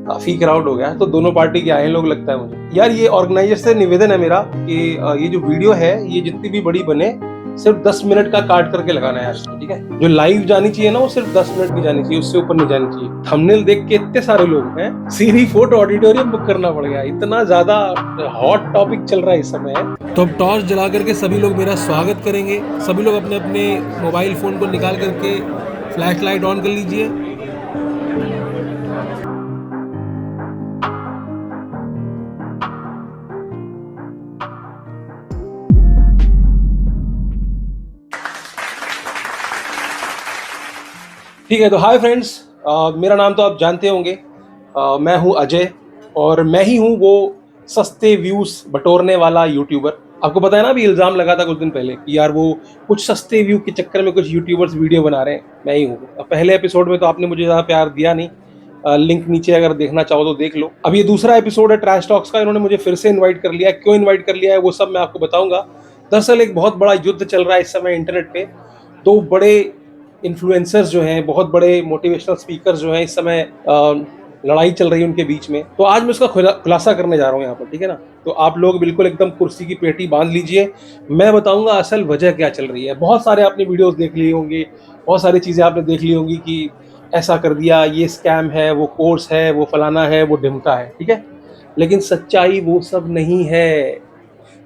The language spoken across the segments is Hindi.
काफी क्राउड हो गया है, तो दोनों पार्टी के आए हैं लोग लगता है मुझे। यार ये ऑर्गेनाइजर से निवेदन है मेरा कि ये जो वीडियो है ये जितनी भी बड़ी बने सिर्फ 10 मिनट का काट करके लगाना है यार, ठीक है। जो लाइव जानी चाहिए ना वो सिर्फ 10 मिनट की जानी चाहिए, उससे ऊपर नहीं जानी चाहिए। थंबनेल देख के इतने सारे लोग हैं, सीरी फोर्ट ऑडिटोरियम बुक करना पड़ गया, इतना ज्यादा हॉट टॉपिक चल रहा है इस समय। तो अब टॉर्च जला करके सभी लोग मेरा स्वागत करेंगे। सभी लोग अपने अपने मोबाइल फोन को निकाल करके फ्लैश लाइट ऑन कर लीजिए। ठीक है, तो हाय फ्रेंड्स, मेरा नाम तो आप जानते होंगे। मैं हूं अजय और मैं ही हूं वो सस्ते व्यूज बटोरने वाला यूट्यूबर। आपको पता है ना, अभी इल्जाम लगा था कुछ दिन पहले कि यार वो कुछ सस्ते व्यू के चक्कर में कुछ यूट्यूबर्स वीडियो बना रहे हैं, मैं ही हूँ। पहले एपिसोड में तो आपने मुझे ज़्यादा प्यार दिया नहीं, लिंक नीचे अगर देखना चाहो तो देख लो। अब ये दूसरा एपिसोड है ट्रैश टॉक्स का, इन्होंने मुझे फिर से इन्वाइट कर लिया है। क्यों इन्वाइट कर लिया है वो सब मैं आपको बताऊंगा। दरअसल एक बहुत बड़ा युद्ध चल रहा है इस समय इंटरनेट पे। दो बड़े इन्फ्लुएंसर्स जो हैं, बहुत बड़े मोटिवेशनल स्पीकर जो हैं, इस समय लड़ाई चल रही है उनके बीच में। तो आज मैं उसका खुलासा करने जा रहा हूँ यहाँ पर, ठीक है ना। तो आप लोग बिल्कुल एकदम कुर्सी की पेटी बांध लीजिए, मैं बताऊंगा असल वजह क्या चल रही है। बहुत सारे आपने वीडियोस देख लिए होंगे, बहुत सारी चीज़ें आपने देख ली होंगी कि ऐसा कर दिया, ये स्कैम है, वो कोर्स है, वो फलाना है, वो ढिमका है, ठीक है। लेकिन सच्चाई वो सब नहीं है।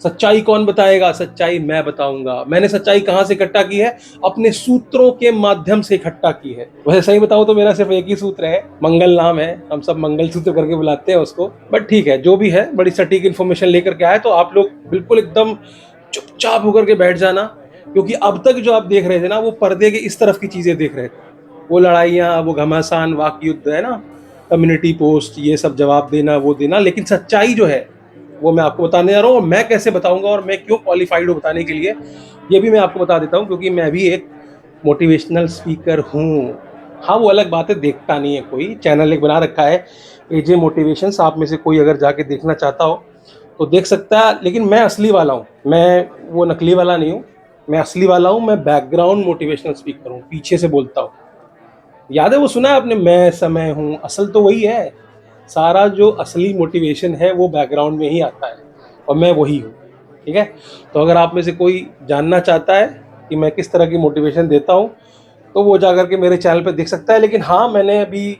सच्चाई कौन बताएगा? सच्चाई मैं बताऊंगा। मैंने सच्चाई कहां से इकट्ठा की है? अपने सूत्रों के माध्यम से इकट्ठा की है। वैसे सही बताऊं तो मेरा सिर्फ एक ही सूत्र है, मंगल नाम है, हम सब मंगल सूत्र करके बुलाते हैं उसको। बट ठीक है, जो भी है, बड़ी सटीक इन्फॉर्मेशन लेकर के आए। तो आप लोग बिल्कुल एकदम चुपचाप होकर के बैठ जाना, क्योंकि अब तक जो आप देख रहे थे ना, वो पर्दे के इस तरफ की चीजें देख रहे थे। वो लड़ाइयाँ, वो घमासान, वाक युद्ध है ना, कम्युनिटी पोस्ट, ये सब जवाब देना, वो देना। लेकिन सच्चाई जो है वो मैं आपको बताने जा रहा हूँ। और मैं कैसे बताऊंगा और मैं क्यों क्वालिफाइड हूँ बताने के लिए, ये भी मैं आपको बता देता हूँ। क्योंकि मैं भी एक मोटिवेशनल स्पीकर हूँ। हाँ, वो अलग बात है, देखता नहीं है कोई। चैनल एक बना रखा है, एजे मोटिवेशंस। आप में से कोई अगर जाके देखना चाहता हो तो देख सकता है। लेकिन मैं असली वाला हूँ, मैं वो नकली वाला नहीं हूँ। मैं असली वाला हूँ, मैं बैकग्राउंड मोटिवेशनल स्पीकर हूँ, पीछे से बोलता हूँ। याद है वो सुना है आपने, मैं समय हूँ? असल तो वही है। सारा जो असली मोटिवेशन है वो बैकग्राउंड में ही आता है, और मैं वही हूँ, ठीक है। तो अगर आप में से कोई जानना चाहता है कि मैं किस तरह की मोटिवेशन देता हूँ, तो वो जाकर के मेरे चैनल पे देख सकता है। लेकिन हाँ, मैंने अभी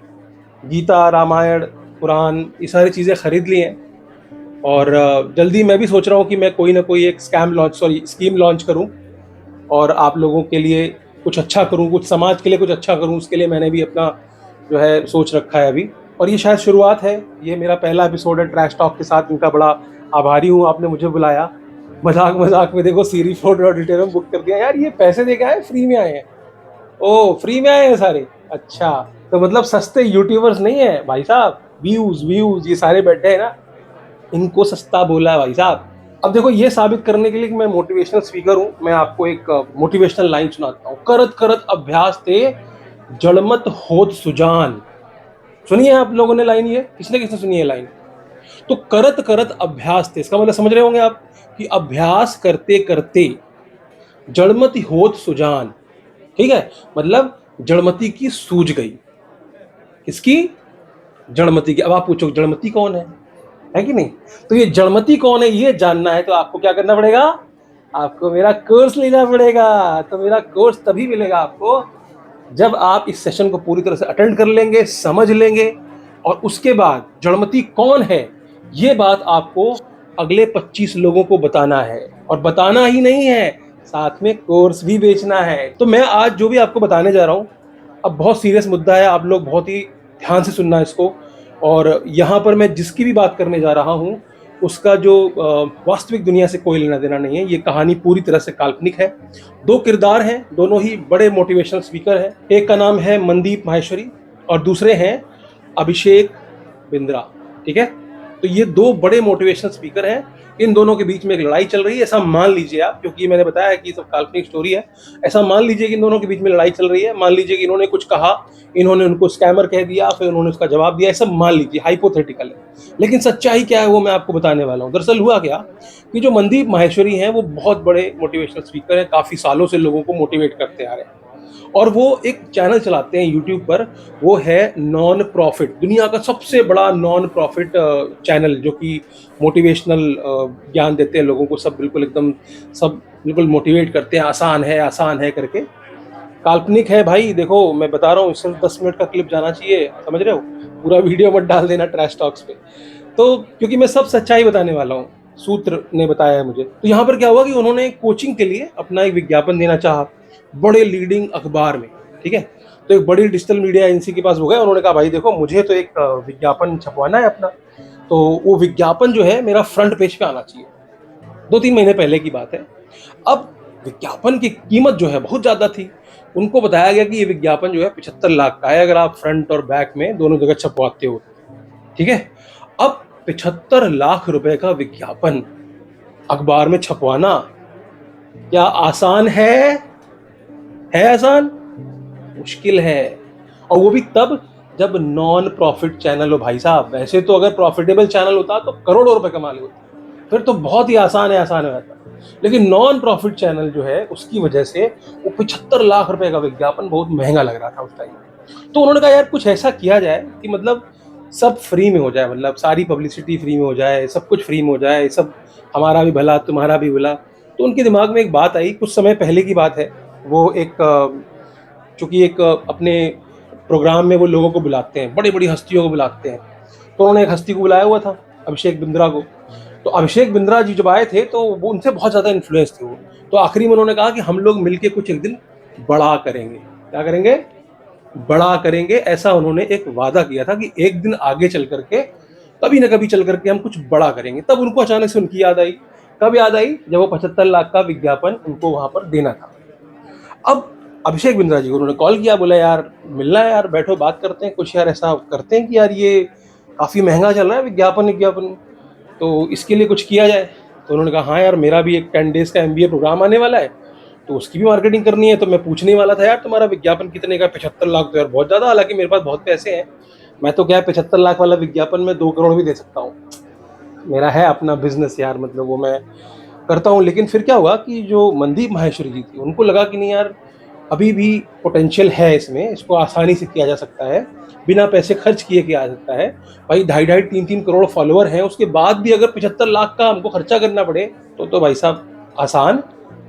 गीता, रामायण, पुराण, ये सारी चीज़ें खरीद ली हैं। और जल्दी मैं भी सोच रहा हूँ कि मैं कोई ना कोई एक स्कीम लॉन्च करूँ और आप लोगों के लिए कुछ अच्छा करूँ, कुछ समाज के लिए कुछ अच्छा करूँ। उसके लिए मैंने भी अपना जो है सोच रखा है अभी। और ये शायद शुरुआत है, ये मेरा पहला एपिसोड है ट्रैश टॉक के साथ। इनका बड़ा आभारी हूँ, आपने मुझे बुलाया। मजाक मजाक में देखो सीरी फोर्ट ऑडिटोरियम बुक कर दिया। यार ये पैसे दे के आए, फ्री में आए हैं? ओ, फ्री में आए हैं सारे? अच्छा, तो मतलब सस्ते यूट्यूबर्स नहीं है भाई साहब। व्यूज व्यूज ये सारे बैठे हैं ना, इनको सस्ता बोला है भाई साहब। अब देखो, ये साबित करने के लिए कि मैं मोटिवेशनल स्पीकर हूँ, मैं आपको एक मोटिवेशनल लाइन सुनाता हूँ। करत करत अभ्यास ते जड़मत होत सुजान। सुनी है आप लोगों ने लाइन? ये किसने किसने सुनी है लाइन? तो करत करत अभ्यास थे, इसका मतलब समझ रहे होंगे आप कि अभ्यास करते करते जड़मति होत सुजान, ठीक है। मतलब जड़मति की सूझ गई। किसकी? जड़मति की। अब आप पूछो जड़मति कौन है कि नहीं? तो ये जड़मति कौन है ये जानना है तो आपको क्या करना पड़ेगा? आपको मेरा कोर्स लेना पड़ेगा। तो मेरा कोर्स तभी मिलेगा आपको जब आप इस सेशन को पूरी तरह से अटेंड कर लेंगे, समझ लेंगे, और उसके बाद जड़मति कौन है ये बात आपको अगले 25 लोगों को बताना है। और बताना ही नहीं है, साथ में कोर्स भी बेचना है। तो मैं आज जो भी आपको बताने जा रहा हूँ, अब बहुत सीरियस मुद्दा है, आप लोग बहुत ही ध्यान से सुनना इसको। और यहाँ पर मैं जिसकी भी बात करने जा रहा हूँ उसका जो वास्तविक दुनिया से कोई लेना देना नहीं है। ये कहानी पूरी तरह से काल्पनिक है। दो किरदार हैं, दोनों ही बड़े मोटिवेशनल स्पीकर हैं। एक का नाम है मनदीप माहेश्वरी और दूसरे हैं अभिषेक बिंद्रा, ठीक है। तो ये दो बड़े मोटिवेशनल स्पीकर हैं। इन दोनों के बीच में एक लड़ाई चल रही है, ऐसा मान लीजिए आप, क्योंकि मैंने बताया कि सब काल्पनिक स्टोरी है। ऐसा मान लीजिए कि इन दोनों के बीच में लड़ाई चल रही है। मान लीजिए कि इन्होंने कुछ कहा, इन्होंने उनको स्कैमर कह दिया, फिर उन्होंने उसका जवाब दिया। ऐसा मान लीजिए, हाइपोथेटिकल है। लेकिन सच्चाई क्या है वो मैं आपको बताने वाला हूँ। दरअसल हुआ क्या कि जो मनदीप माहेश्वरी हैं वो बहुत बड़े मोटिवेशनल स्पीकर हैं, काफी सालों से लोगों को मोटिवेट करते आ रहे हैं। और वो एक चैनल चलाते हैं यूट्यूब पर, वो है नॉन प्रॉफिट, दुनिया का सबसे बड़ा नॉन प्रॉफिट चैनल, जो कि मोटिवेशनल ज्ञान देते हैं लोगों को, सब बिल्कुल एकदम सब बिल्कुल मोटिवेट करते हैं, आसान है करके। काल्पनिक है भाई, देखो मैं बता रहा हूँ, सिर्फ 10 मिनट का क्लिप जाना चाहिए, समझ रहे हो, पूरा वीडियो मत डाल देना ट्रैश टॉक्स पे। तो क्योंकि मैं सब सच्चाई बताने वाला हूँ, सूत्र ने बताया है मुझे। तो यहाँ पर क्या हुआ कि उन्होंने कोचिंग के लिए अपना एक विज्ञापन देना चाहा बड़े लीडिंग अखबार में, ठीक है। तो एक बड़ी डिजिटल मीडिया एजेंसी के पास हो गया, उन्होंने कहा भाई देखो मुझे तो एक विज्ञापन छपवाना है अपना, तो वो विज्ञापन जो है मेरा फ्रंट पेज पे आना चाहिए। 2-3 महीने पहले की बात है। अब विज्ञापन की कीमत जो है बहुत ज़्यादा थी। उनको बताया गया कि ये विज्ञापन जो है 75 लाख का है, अगर आप फ्रंट और बैक में दोनों जगह छपवाते हो, ठीक है। अब 75 लाख रुपए का विज्ञापन अखबार में छपवाना क्या आसान है? आसान? मुश्किल है। और वो भी तब जब नॉन प्रॉफिट चैनल हो भाई साहब। वैसे तो अगर प्रॉफिटेबल चैनल होता तो करोड़ों रुपए कमा ले होते, फिर तो बहुत ही आसान हो जाता। लेकिन नॉन प्रॉफिट चैनल जो है उसकी वजह से वो 75 लाख रुपए का विज्ञापन बहुत महंगा लग रहा था उस टाइम। तो उन्होंने कहा यार कुछ ऐसा किया जाए कि मतलब सब फ्री में हो जाए, मतलब सारी पब्लिसिटी फ्री में हो जाए, सब कुछ फ्री में हो जाए, सब हमारा भी भला तुम्हारा भी भला। तो उनके दिमाग में एक बात आई, कुछ समय पहले की बात है। वो एक चूंकि एक अपने प्रोग्राम में वो लोगों को बुलाते हैं, बड़ी बड़ी हस्तियों को बुलाते हैं। तो उन्होंने एक हस्ती को बुलाया हुआ था, अभिषेक बिंद्रा को। तो अभिषेक बिंद्रा जी जब आए थे तो वो उनसे बहुत ज़्यादा इन्फ्लुएंस थे वो। तो आखिरी में उन्होंने कहा कि हम लोग मिलके कुछ एक दिन बड़ा करेंगे। क्या करेंगे? बड़ा करेंगे। ऐसा उन्होंने एक वादा किया था कि एक दिन आगे चल करके, कभी ना कभी चल करके हम कुछ बड़ा करेंगे। तब उनको अचानक से उनकी याद आई। कब याद आई? जब वो 75 लाख का विज्ञापन उनको वहां पर देना था। अब अभिषेक बिंद्रा जी को उन्होंने कॉल किया, बोला यार मिलना है यार, बैठो बात करते हैं कुछ, यार ऐसा करते हैं कि यार ये काफ़ी महंगा चल रहा है विज्ञापन, तो इसके लिए कुछ किया जाए। तो उन्होंने कहा हाँ यार, मेरा भी एक 10 डेज़ का MBA प्रोग्राम आने वाला है, तो उसकी भी मार्केटिंग करनी है। तो मैं पूछने वाला था यार तुम्हारा विज्ञापन कितने का? 75 लाख तो यार बहुत ज़्यादा, हालांकि मेरे पास बहुत पैसे हैं, मैं तो क्या है 75 लाख वाला विज्ञापन में 2 करोड़ भी दे सकता हूँ, मेरा है अपना बिजनेस यार, मतलब वो मैं करता हूँ। लेकिन फिर क्या हुआ कि जो मनदीप माहेश्वरी जी थी, उनको लगा कि नहीं यार, अभी भी पोटेंशियल है इसमें, इसको आसानी से किया जा सकता है, बिना पैसे खर्च किए किया जा सकता है। भाई 2.5-3 करोड़ फॉलोअर हैं, उसके बाद भी अगर 75 लाख का हमको खर्चा करना पड़े तो भाई साहब आसान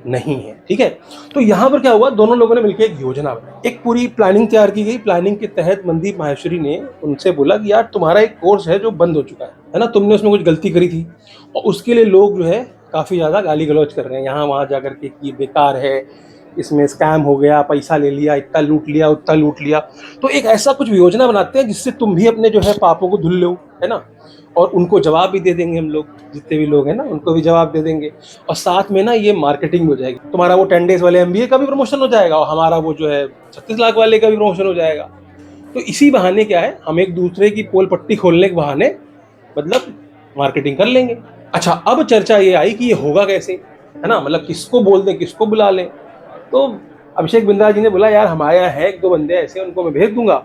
नहीं है, ठीक है। तो यहाँ पर क्या हुआ, दोनों लोगों ने मिलकर एक योजना बनाई, एक पूरी प्लानिंग तैयार की गई। प्लानिंग के तहत मनदीप माहेश्वरी ने उनसे बोला कि यार तुम्हारा एक कोर्स है जो बंद हो चुका है ना, तुमने उसमें कुछ गलती करी थी, और उसके लिए लोग जो है काफ़ी ज़्यादा गाली गलौज कर रहे हैं यहाँ वहाँ जा करके कि बेकार है, इसमें स्कैम हो गया, पैसा ले लिया, इतना लूट लिया, उतना लूट लिया। तो एक ऐसा कुछ योजना बनाते हैं जिससे तुम भी अपने जो है पापों को धुल लो, है ना। और उनको जवाब भी दे देंगे हम लोग, जितने भी लोग हैं ना उनको भी जवाब दे देंगे, और साथ में ना ये मार्केटिंग हो जाएगी, तुम्हारा वो 10 डेज वाले MBA का भी प्रमोशन हो जाएगा, और हमारा वो जो है 36 लाख वाले का भी प्रमोशन हो जाएगा। तो इसी बहाने क्या है, हम एक दूसरे की पोल पट्टी खोलने के बहाने मतलब मार्केटिंग कर लेंगे। अच्छा, अब चर्चा ये आई कि ये होगा कैसे, है ना, मतलब किसको बोल दें, किसको बुला लें। तो अभिषेक बिंद्रा जी ने बोला यार हमारे यहाँ है 1-2 बंदे ऐसे, उनको मैं भेज दूंगा,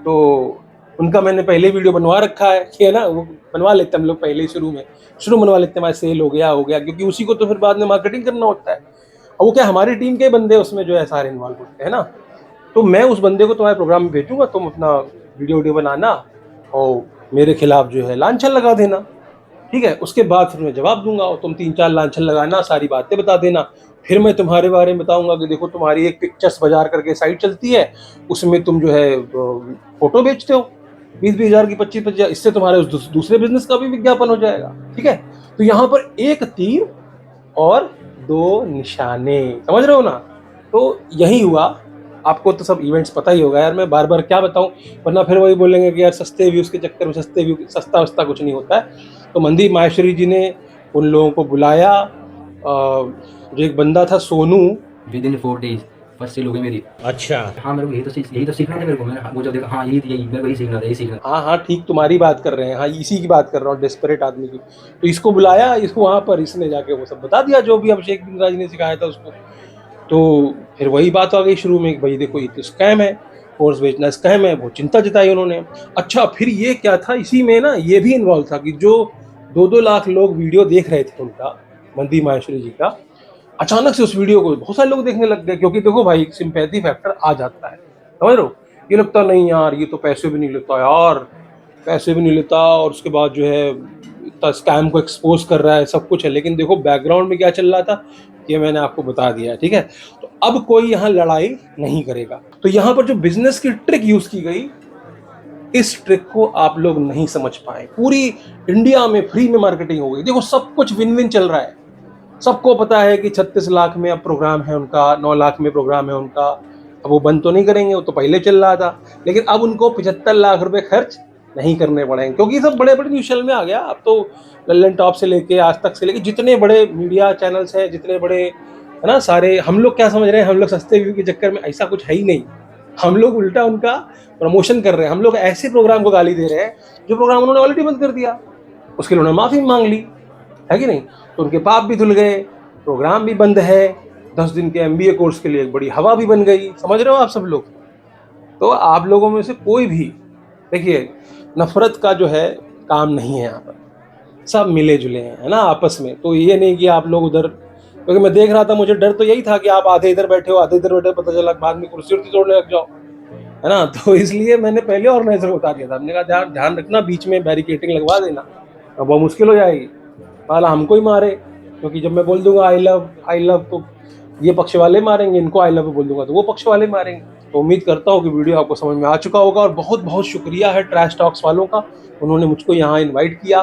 तो उनका मैंने पहले वीडियो बनवा रखा है ना, वो बनवा लेते हम लोग पहले ही शुरू बनवा लेते हैं, हमारे सेल हो गया, क्योंकि उसी को तो फिर बाद में मार्केटिंग करना होता है। और वो क्या हमारी टीम के बंदे उसमें जो है सारे इन्वॉल्व होते हैं ना। तो मैं उस बंदे को तुम्हारे प्रोग्राम में भेजूंगा, तुम अपना वीडियो बनाना और मेरे खिलाफ जो है लांछन लगा देना, ठीक है। उसके बाद फिर मैं जवाब दूंगा और तुम 3-4 लांछन लगाना, सारी बातें बता देना। फिर मैं तुम्हारे बारे में बताऊंगा कि देखो तुम्हारी एक पिक्चर्स बाजार करके साइट चलती है, उसमें तुम जो है फोटो बेचते हो 20-20 हज़ार की, 25-25 हज़ार, इससे तुम्हारे उस दूसरे बिजनेस का भी विज्ञापन हो जाएगा, ठीक है। तो यहाँ पर एक तीर और 2 निशाने, समझ रहे हो ना। तो यही हुआ। आपको तो सब इवेंट्स पता ही होगा यार, मैं बार बार क्या बताऊं, वरना फिर वही बोलेंगे कि यार सस्ते व्यूज़ के चक्कर में सस्ता वस्ता कुछ नहीं होता है। तो मनदीप माहेश्वरी जी ने उन लोगों को बुलाया, जो एक बंदा था Sonu, within 4 days first sale हो गई मेरी। अच्छा हाँ मेरे को यही तो सीखना था मेरे को। मैंने वो जब देखा हाँ यही मेरे को यही सीखना था। हाँ ठीक, तुम्हारी बात कर रहे हैं, हाँ इसी की बात कर रहा हूँ, डेस्परेट आदमी की। तो इसको बुलाया, इसको वहाँ पर इसने जाके वो सब बता दिया जो भी अभिषेक बिंद्रा जी ने सिखाया था उसको। तो फिर वही बात आ गई शुरू में कि भाई देखो ये तो स्कैम है, कोर्स बेचना स्कैम है, वो चिंता जताई उन्होंने। अच्छा, फिर ये क्या था, इसी में ना ये भी इन्वॉल्व था कि जो 2-2 लाख लोग वीडियो देख रहे थे उनका, मनदीप माहेश्वरी जी का, अचानक से उस वीडियो को बहुत सारे लोग देखने लग गए, क्योंकि देखो भाई सिंपैथी फैक्टर आ जाता है, समझ रहे हो। ये लगता नहीं यार ये तो पैसे भी नहीं लेता यार, पैसे भी नहीं लेता, और उसके बाद जो है इतना स्कैम को एक्सपोज कर रहा है, सब कुछ है, लेकिन देखो बैकग्राउंड में क्या चल रहा था ये मैंने आपको बता दिया है, ठीक है। तो अब कोई यहाँ लड़ाई नहीं करेगा। तो यहाँ पर जो बिजनेस की ट्रिक यूज की गई, इस ट्रिक को आप लोग नहीं समझ पाए। पूरी इंडिया में फ्री में मार्केटिंग हो गई, देखो सब कुछ विन विन चल रहा है। सबको पता है कि 36 लाख में अब प्रोग्राम है उनका, 9 लाख में प्रोग्राम है उनका। अब वो बंद तो नहीं करेंगे, वो तो पहले चल रहा था, लेकिन अब उनको 75 लाख रुपए खर्च नहीं करने पड़ेंगे, क्योंकि सब बड़े बड़े न्यूज चैनल में आ गया। अब तो लल्लन टॉप से लेके आज तक से लेके जितने बड़े मीडिया चैनल्स हैं, जितने बड़े है ना सारे, हम लोग क्या समझ रहे हैं, हम लोग सस्ते व्यू के चक्कर में, ऐसा कुछ है ही नहीं। हम लोग उल्टा उनका प्रमोशन कर रहे हैं। हम लोग ऐसे प्रोग्राम को गाली दे रहे हैं जो प्रोग्राम उन्होंने ऑलरेडी बंद कर दिया, उसके लिए उन्होंने माफी मांग ली, है कि नहीं। तो उनके पाप भी धुल गए, प्रोग्राम भी बंद है, 10 दिन के MBA कोर्स के लिए एक बड़ी हवा भी बन गई, समझ रहे हो आप सब लोग। तो आप लोगों में से कोई भी देखिए नफरत का जो है काम नहीं है यहाँ पर, सब मिले जुले हैं, है ना आपस में। तो ये नहीं कि आप लोग उधर, क्योंकि मैं देख रहा था, मुझे डर तो यही था कि आप आधे इधर बैठे हो आधे इधर बैठे हो, पता चला बाद में कुर्सी उर्सी तोड़ने लग जाओ, है ना। तो इसलिए मैंने पहले ऑर्गेनाइजर को बता दिया था, हमने कहा ध्यान ध्यान रखना, बीच में बैरिकेटिंग लगवा देना, अब वो मुश्किल हो जाएगी, वाला हमको ही मारे। क्योंकि जब मैं बोल दूंगा आई लव तो ये पक्ष वाले मारेंगे, इनको आई लव बोल दूंगा तो वो पक्ष वाले मारेंगे। तो उम्मीद करता हूँ कि वीडियो आपको समझ में आ चुका होगा, और बहुत बहुत शुक्रिया है ट्रैश टॉक्स वालों का, उन्होंने मुझको यहाँ इन्वाइट किया,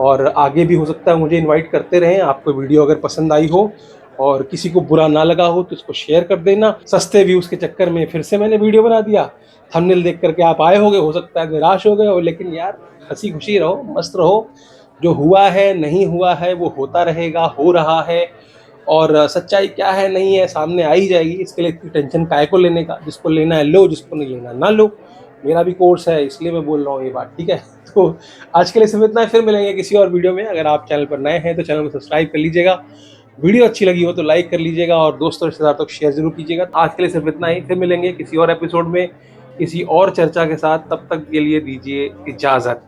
और आगे भी हो सकता है मुझे इन्वाइट करते रहें। आपको वीडियो अगर पसंद आई हो और किसी को बुरा ना लगा हो तो इसको शेयर कर देना। सस्ते व्यूज़ के चक्कर में फिर से मैंने वीडियो बना दिया, थंबनेल देख करके आप आए होगे, हो सकता है निराश हो गए हो, लेकिन यार हंसी खुशी रहो, मस्त रहो। जो हुआ है नहीं हुआ है वो होता रहेगा, हो रहा है, और सच्चाई क्या है नहीं है सामने आ ही जाएगी। इसके लिए इतनी टेंशन काय को लेने का, जिसको लेना है लो, जिसको नहीं लेना ना लो। मेरा भी कोर्स है इसलिए मैं बोल रहा हूँ ये बात, ठीक है। तो आज के लिए सिर्फ इतना है, फिर मिलेंगे किसी और वीडियो में। अगर आप चैनल पर नए हैं तो चैनल को सब्सक्राइब कर लीजिएगा, वीडियो अच्छी लगी हो तो लाइक कर लीजिएगा, और दोस्तों रिश्तेदार तक शेयर जरूर कीजिएगा। आज के लिए सिर्फ इतना ही, फिर मिलेंगे किसी और एपिसोड में किसी और चर्चा के साथ। तब तक के लिए दीजिए इजाज़त।